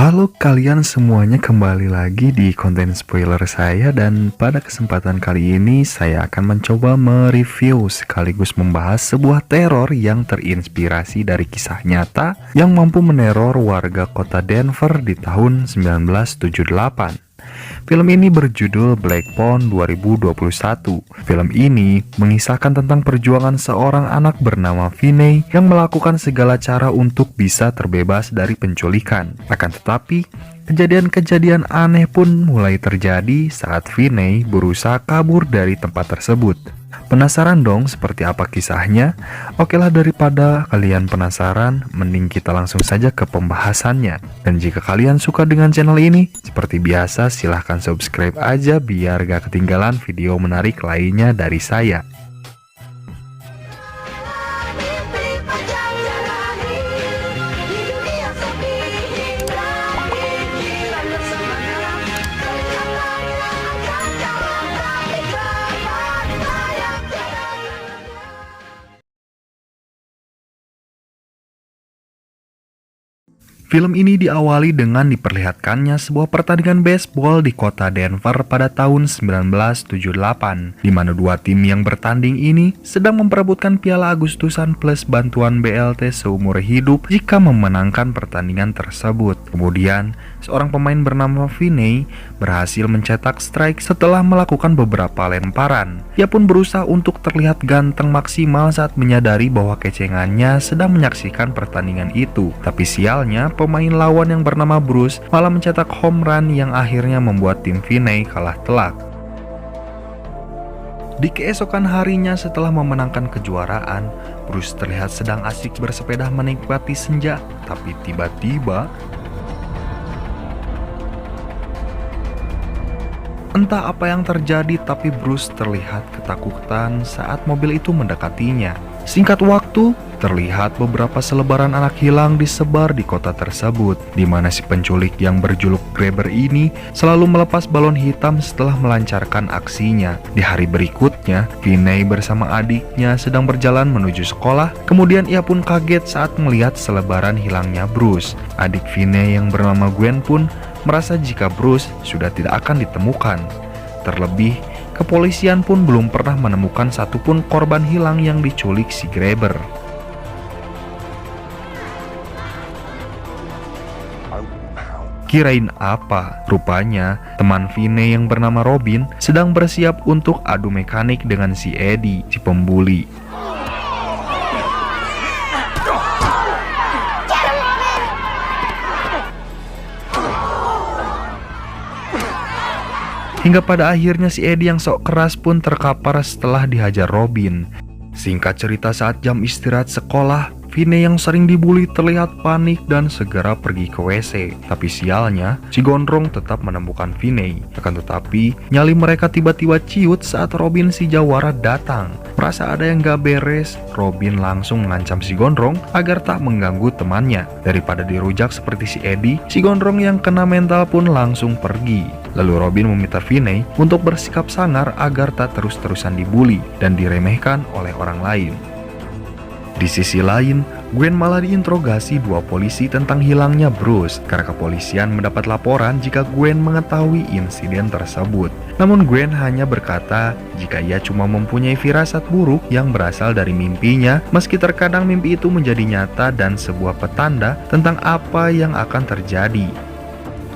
Halo kalian semuanya, kembali lagi di konten spoiler saya, dan pada kesempatan kali ini saya akan mencoba mereview sekaligus membahas sebuah teror yang terinspirasi dari kisah nyata yang mampu meneror warga kota Denver di tahun 1978. Film ini berjudul Black Phone 2021. Film ini mengisahkan tentang perjuangan seorang anak bernama Finney yang melakukan segala cara untuk bisa terbebas dari penculikan. Akan tetapi, kejadian-kejadian aneh pun mulai terjadi saat Finney berusaha kabur dari tempat tersebut. Penasaran dong seperti apa kisahnya? Oke lah, daripada kalian penasaran, mending kita langsung saja ke pembahasannya. Dan jika kalian suka dengan channel ini, seperti biasa silahkan subscribe aja biar gak ketinggalan video menarik lainnya dari saya. Film ini diawali dengan diperlihatkannya sebuah pertandingan baseball di kota Denver pada tahun 1978, di mana dua tim yang bertanding ini sedang memperebutkan Piala Agustusan plus bantuan BLT seumur hidup jika memenangkan pertandingan tersebut. Kemudian, seorang pemain bernama Finney berhasil mencetak strike setelah melakukan beberapa lemparan. Ia pun berusaha untuk terlihat ganteng maksimal saat menyadari bahwa kecengannya sedang menyaksikan pertandingan itu. Tapi sialnya, pemain lawan yang bernama Bruce malah mencetak home run yang akhirnya membuat tim Finney kalah telak. Di keesokan harinya setelah memenangkan kejuaraan, Bruce terlihat sedang asik bersepeda menikmati senja. Tapi tiba-tiba, entah apa yang terjadi, tapi Bruce terlihat ketakutan saat mobil itu mendekatinya. Singkat waktu, terlihat beberapa selebaran anak hilang disebar di kota tersebut, di mana si penculik yang berjuluk Grabber ini selalu melepas balon hitam setelah melancarkan aksinya. Di hari berikutnya, Finney bersama adiknya sedang berjalan menuju sekolah. Kemudian ia pun kaget saat melihat selebaran hilangnya Bruce. Adik Finney yang bernama Gwen pun merasa jika Bruce sudah tidak akan ditemukan. Terlebih, kepolisian pun belum pernah menemukan satupun korban hilang yang diculik si Grabber. Kirain apa? Rupanya teman Finney yang bernama Robin sedang bersiap untuk adu mekanik dengan si Eddie, si pembuli. Hingga pada akhirnya si Eddie yang sok keras pun terkapar setelah dihajar Robin. Singkat cerita, saat jam istirahat sekolah, Finney yang sering dibully terlihat panik dan segera pergi ke WC. Tapi sialnya, si gondrong tetap menemukan Finney. Akan tetapi, nyali mereka tiba-tiba ciut saat Robin si jawara datang. Merasa ada yang gak beres, Robin langsung mengancam si gondrong agar tak mengganggu temannya. Daripada dirujak seperti si Eddie, si gondrong yang kena mental pun langsung pergi. Lalu Robin meminta Finney untuk bersikap sangar agar tak terus-terusan dibully dan diremehkan oleh orang lain. Di sisi lain, Gwen malah diinterogasi dua polisi tentang hilangnya Bruce karena kepolisian mendapat laporan jika Gwen mengetahui insiden tersebut. Namun Gwen hanya berkata jika ia cuma mempunyai firasat buruk yang berasal dari mimpinya, meski terkadang mimpi itu menjadi nyata dan sebuah petanda tentang apa yang akan terjadi.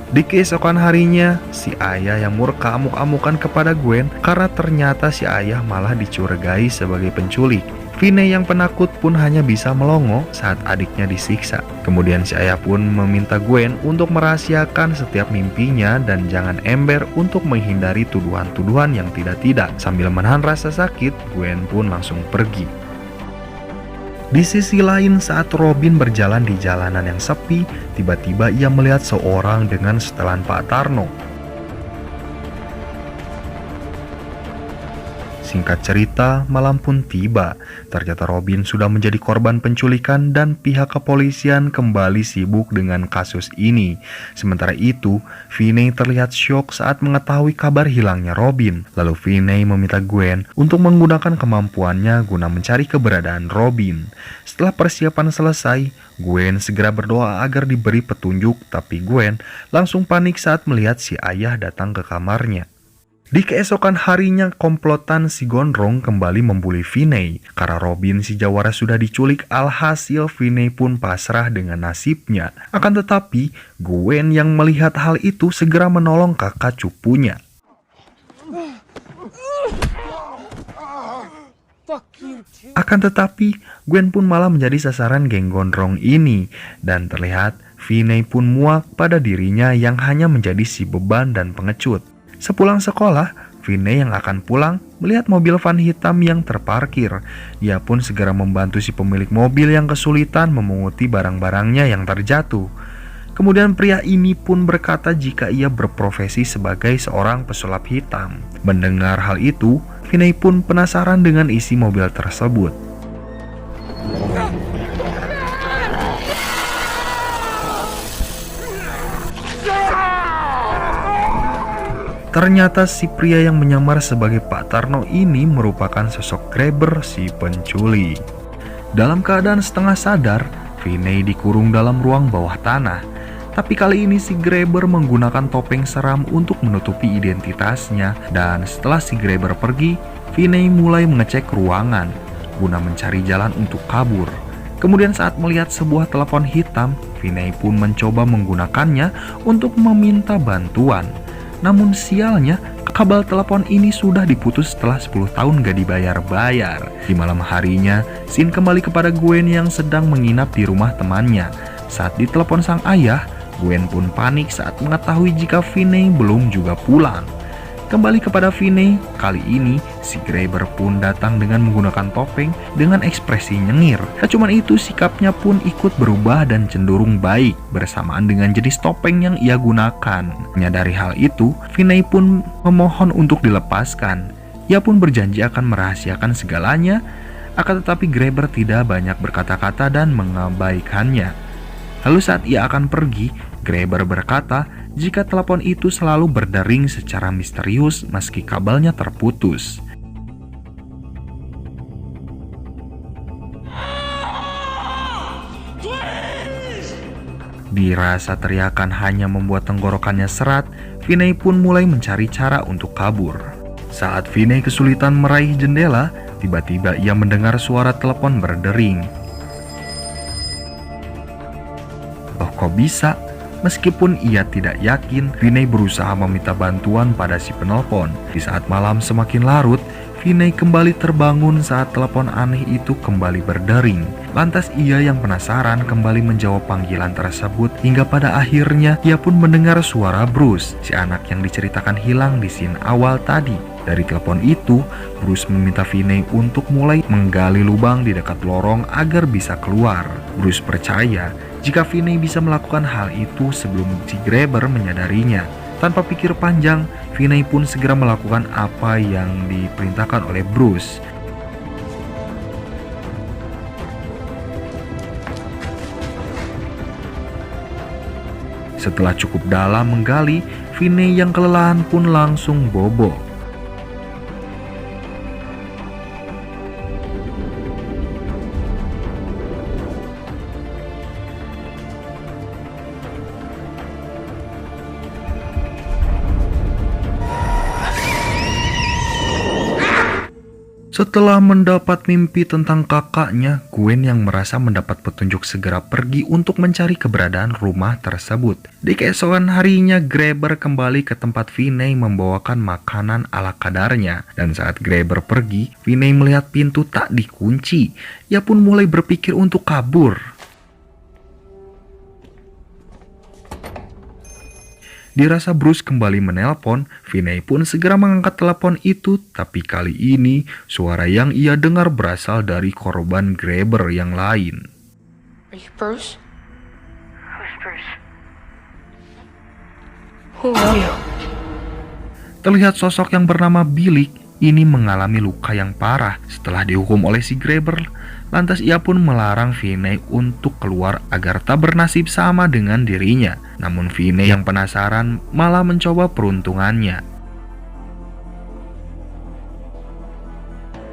Di keesokan harinya, si ayah yang murka amuk-amukan kepada Gwen karena ternyata si ayah malah dicurigai sebagai penculik. Finney yang penakut pun hanya bisa melongo saat adiknya disiksa. Kemudian si ayah pun meminta Gwen untuk merahasiakan setiap mimpinya dan jangan ember untuk menghindari tuduhan-tuduhan yang tidak-tidak. Sambil menahan rasa sakit, Gwen pun langsung pergi. Di sisi lain, saat Robin berjalan di jalanan yang sepi, tiba-tiba ia melihat seorang dengan setelan Pak Tarno. Singkat cerita, malam pun tiba. Ternyata Robin sudah menjadi korban penculikan dan pihak kepolisian kembali sibuk dengan kasus ini. Sementara itu, Finney terlihat syok saat mengetahui kabar hilangnya Robin. Lalu Finney meminta Gwen untuk menggunakan kemampuannya guna mencari keberadaan Robin. Setelah persiapan selesai, Gwen segera berdoa agar diberi petunjuk, tapi Gwen langsung panik saat melihat si ayah datang ke kamarnya. Di keesokan harinya, komplotan si Gondrong kembali membuli Finney. Karena Robin si Jawara sudah diculik, alhasil Finney pun pasrah dengan nasibnya. Akan tetapi, Gwen yang melihat hal itu segera menolong kakak cupunya. Akan tetapi, Gwen pun malah menjadi sasaran geng Gondrong ini. Dan terlihat, Finney pun muak pada dirinya yang hanya menjadi si beban dan pengecut. Sepulang sekolah, Finney yang akan pulang melihat mobil van hitam yang terparkir. Ia pun segera membantu si pemilik mobil yang kesulitan memunguti barang-barangnya yang terjatuh. Kemudian pria ini pun berkata jika ia berprofesi sebagai seorang pesulap hitam. Mendengar hal itu, Finney pun penasaran dengan isi mobil tersebut. Ternyata si pria yang menyamar sebagai Pak Tarno ini merupakan sosok Grabber si penculik. Dalam keadaan setengah sadar, Finney dikurung dalam ruang bawah tanah. Tapi kali ini si Grabber menggunakan topeng seram untuk menutupi identitasnya. Dan setelah si Grabber pergi, Finney mulai mengecek ruangan guna mencari jalan untuk kabur. Kemudian saat melihat sebuah telepon hitam, Finney pun mencoba menggunakannya untuk meminta bantuan. Namun sialnya, kabel telepon ini sudah diputus setelah 10 tahun gak dibayar-bayar. Di malam harinya, scene kembali kepada Gwen yang sedang menginap di rumah temannya. Saat ditelepon sang ayah, Gwen pun panik saat mengetahui jika Finney belum juga pulang. Kembali kepada Finney, kali ini si Grabber pun datang dengan menggunakan topeng dengan ekspresi nyengir. Tak cuma itu, sikapnya pun ikut berubah dan cenderung baik bersamaan dengan jenis topeng yang ia gunakan. Menyadari hal itu, Finney pun memohon untuk dilepaskan. Ia pun berjanji akan merahasiakan segalanya, akan tetapi Grabber tidak banyak berkata-kata dan mengabaikannya. Lalu saat ia akan pergi, Grabber berkata jika telepon itu selalu berdering secara misterius meski kabelnya terputus. Dirasa teriakan hanya membuat tenggorokannya serat, Finney pun mulai mencari cara untuk kabur. Saat Finney kesulitan meraih jendela, tiba-tiba ia mendengar suara telepon berdering. "Oh, kok bisa?" Meskipun ia tidak yakin, Finney berusaha meminta bantuan pada si penelpon. Di saat malam semakin larut, Finney kembali terbangun saat telepon aneh itu kembali berdering. Lantas ia yang penasaran kembali menjawab panggilan tersebut hingga pada akhirnya ia pun mendengar suara Bruce, si anak yang diceritakan hilang di scene awal tadi. Dari telepon itu, Bruce meminta Finney untuk mulai menggali lubang di dekat lorong agar bisa keluar. Bruce percaya jika Finney bisa melakukan hal itu sebelum si Grabber menyadarinya. Tanpa pikir panjang, Finney pun segera melakukan apa yang diperintahkan oleh Bruce. Setelah cukup dalam menggali, Finney yang kelelahan pun langsung bobo. Setelah mendapat mimpi tentang kakaknya, Gwen yang merasa mendapat petunjuk segera pergi untuk mencari keberadaan rumah tersebut. Di keesokan harinya, Grabber kembali ke tempat Finney membawakan makanan ala kadarnya. Dan saat Grabber pergi, Finney melihat pintu tak dikunci. Ia pun mulai berpikir untuk kabur. Dirasa Bruce kembali menelpon, Finney pun segera mengangkat telepon itu, tapi kali ini suara yang ia dengar berasal dari korban Grabber yang lain. Are you Bruce? Who's Bruce? Who are you? Terlihat sosok yang bernama Billy ini mengalami luka yang parah setelah dihukum oleh si Grabber. Lantas ia pun melarang Finney untuk keluar agar tak bernasib sama dengan dirinya. Namun Finney yang penasaran malah mencoba peruntungannya.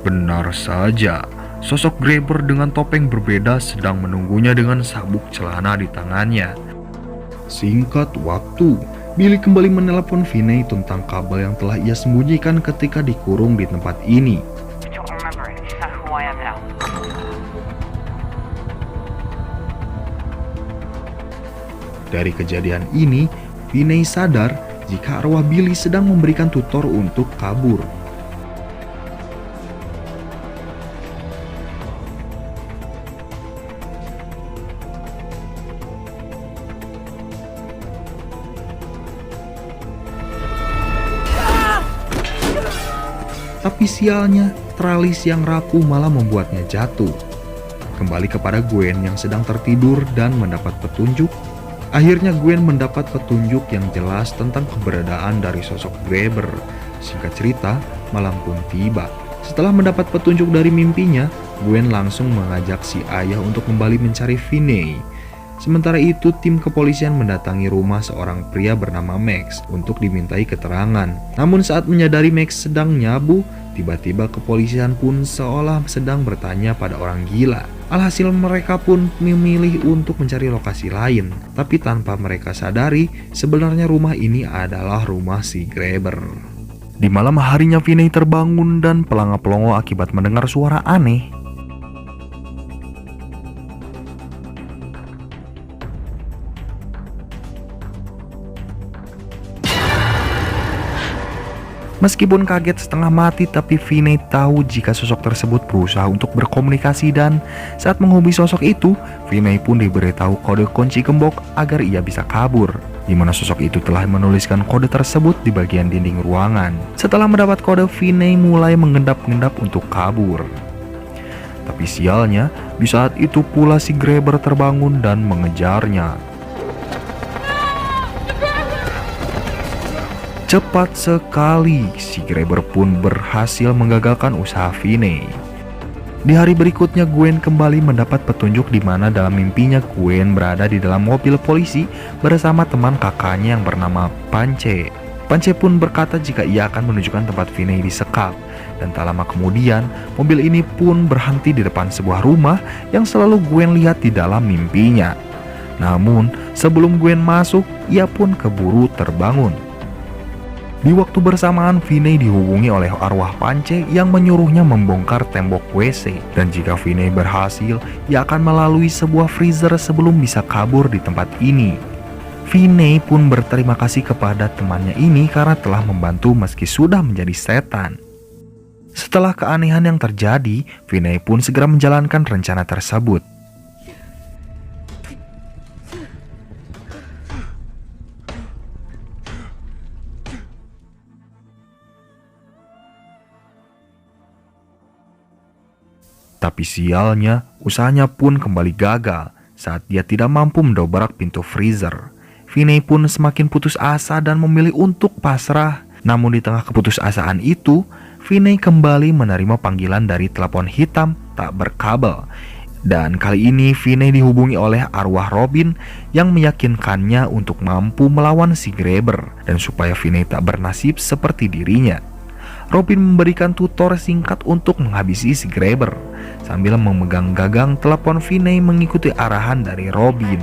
Benar saja, sosok Grabber dengan topeng berbeda sedang menunggunya dengan sabuk celana di tangannya. Singkat waktu, Billy kembali menelepon Finney tentang kabel yang telah ia sembunyikan ketika dikurung di tempat ini. Dari kejadian ini, Finney sadar jika arwah Billy sedang memberikan tutor untuk kabur. Tapi sialnya, tralis yang rapuh malah membuatnya jatuh. Kembali kepada Gwen yang sedang tertidur dan mendapat petunjuk. Akhirnya Gwen mendapat petunjuk yang jelas tentang keberadaan dari sosok Grabber. Singkat cerita, malam pun tiba. Setelah mendapat petunjuk dari mimpinya, Gwen langsung mengajak si ayah untuk kembali mencari Finney. Sementara itu, tim kepolisian mendatangi rumah seorang pria bernama Max untuk dimintai keterangan. Namun saat menyadari Max sedang nyabu, tiba-tiba kepolisian pun seolah sedang bertanya pada orang gila. Alhasil mereka pun memilih untuk mencari lokasi lain. Tapi tanpa mereka sadari, sebenarnya rumah ini adalah rumah si Grabber. Di malam harinya Finney terbangun dan pelanga-pelongo akibat mendengar suara aneh. Meskipun kaget setengah mati, tapi Finney tahu jika sosok tersebut berusaha untuk berkomunikasi dan saat menghubungi sosok itu, Finney pun diberitahu kode kunci gembok agar ia bisa kabur, di mana sosok itu telah menuliskan kode tersebut di bagian dinding ruangan. Setelah mendapat kode, Finney mulai mengendap-endap untuk kabur. Tapi sialnya, di saat itu pula si Grabber terbangun dan mengejarnya. Cepat sekali, si Grabber pun berhasil menggagalkan usaha Finney. Di hari berikutnya, Gwen kembali mendapat petunjuk di mana dalam mimpinya Gwen berada di dalam mobil polisi bersama teman kakaknya yang bernama Pance. Pance pun berkata jika ia akan menunjukkan tempat Finney disekap. Dan tak lama kemudian, mobil ini pun berhenti di depan sebuah rumah yang selalu Gwen lihat di dalam mimpinya. Namun, sebelum Gwen masuk, ia pun keburu terbangun. Di waktu bersamaan, Finney dihubungi oleh arwah Pance yang menyuruhnya membongkar tembok WC. Dan jika Finney berhasil, ia akan melalui sebuah freezer sebelum bisa kabur di tempat ini. Finney pun berterima kasih kepada temannya ini karena telah membantu meski sudah menjadi setan. Setelah keanehan yang terjadi, Finney pun segera menjalankan rencana tersebut. Tapi sialnya, usahanya pun kembali gagal saat dia tidak mampu mendobrak pintu freezer. Finney pun semakin putus asa dan memilih untuk pasrah. Namun di tengah keputusasaan itu, Finney kembali menerima panggilan dari telepon hitam tak berkabel. Dan kali ini Finney dihubungi oleh arwah Robin yang meyakinkannya untuk mampu melawan si Grabber dan supaya Finney tak bernasib seperti dirinya. Robin memberikan tutor singkat untuk menghabisi si Grabber. Sambil memegang gagang telepon, Finney mengikuti arahan dari Robin.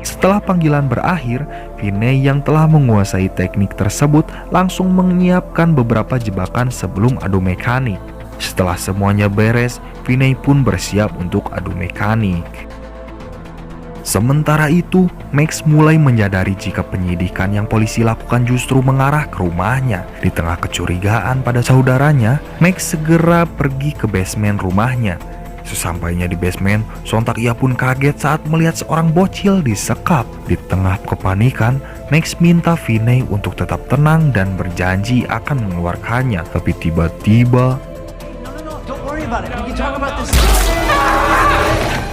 Setelah panggilan berakhir, Finney yang telah menguasai teknik tersebut langsung menyiapkan beberapa jebakan sebelum adu mekanik. Setelah semuanya beres, Finney pun bersiap untuk adu mekanik. Sementara itu, Max mulai menyadari jika penyidikan yang polisi lakukan justru mengarah ke rumahnya. Di tengah kecurigaan pada saudaranya, Max segera pergi ke basement rumahnya. Sesampainya di basement, sontak ia pun kaget saat melihat seorang bocil disekap. Di tengah kepanikan, Max minta Finney untuk tetap tenang dan berjanji akan mengeluarkannya. Tapi tiba-tiba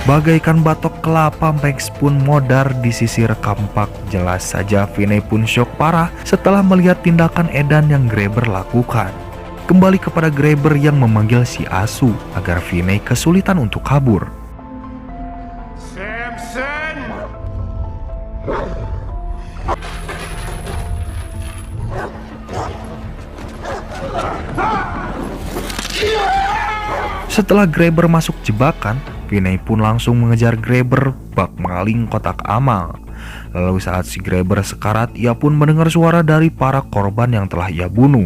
Bagaikan batok kelapa, Max pun modar di sisi rekampak. Jelas saja Finney pun syok parah setelah melihat tindakan edan yang Grabber lakukan. Kembali kepada Grabber yang memanggil si Asu agar Finney kesulitan untuk kabur. Samson! Setelah Grabber masuk jebakan, Finney pun langsung mengejar Grabber bak maling kotak amal. Lalu saat si Grabber sekarat, ia pun mendengar suara dari para korban yang telah ia bunuh.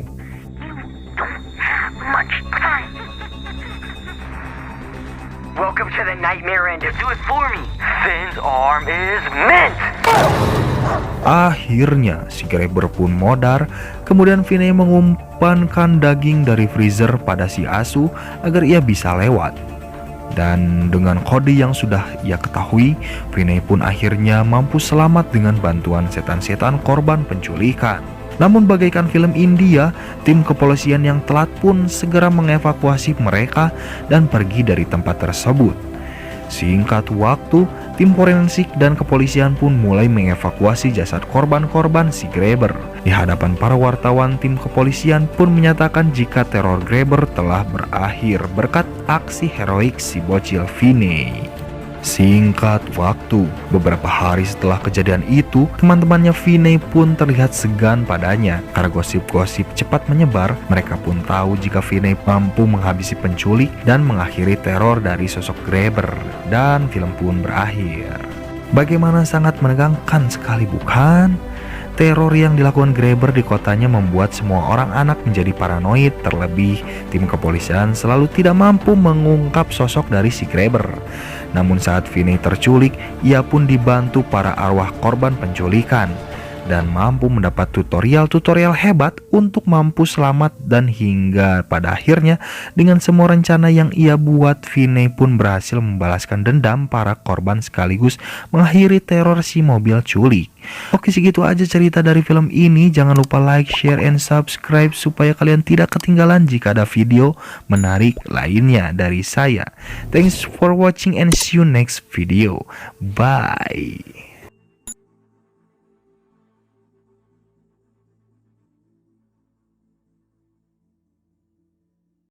Much time. Welcome to the nightmare end. Do it for me. Finn's arm is mint. Akhirnya si Grabber pun modar. Kemudian Finney mengumpankan daging dari freezer pada si Asu agar ia bisa lewat. Dan dengan kode yang sudah ia ketahui, Finney pun akhirnya mampu selamat dengan bantuan setan-setan korban penculikan. Namun bagaikan film India, tim kepolisian yang telat pun segera mengevakuasi mereka dan pergi dari tempat tersebut. Singkat waktu, tim forensik dan kepolisian pun mulai mengevakuasi jasad korban-korban si Grabber. Di hadapan para wartawan, tim kepolisian pun menyatakan jika teror Grabber telah berakhir berkat aksi heroik si bocil Finney. Singkat waktu, beberapa hari setelah kejadian itu, teman-temannya Finney pun terlihat segan padanya. Karena gosip-gosip cepat menyebar, mereka pun tahu jika Finney mampu menghabisi penculik dan mengakhiri teror dari sosok Grabber. Dan film pun berakhir. Bagaimana sangat menegangkan sekali, bukan? Teror yang dilakukan Grabber di kotanya membuat semua orang anak menjadi paranoid. Terlebih, tim kepolisian selalu tidak mampu mengungkap sosok dari si Grabber. Namun saat Finney terculik, ia pun dibantu para arwah korban penculikan dan mampu mendapat tutorial-tutorial hebat untuk mampu selamat. Dan hingga pada akhirnya, dengan semua rencana yang ia buat, Finney pun berhasil membalaskan dendam para korban sekaligus mengakhiri teror si mobil culik. Oke, segitu aja cerita dari film ini. Jangan lupa like, share, and subscribe supaya kalian tidak ketinggalan jika ada video menarik lainnya dari saya. Thanks for watching and see you next video. Bye.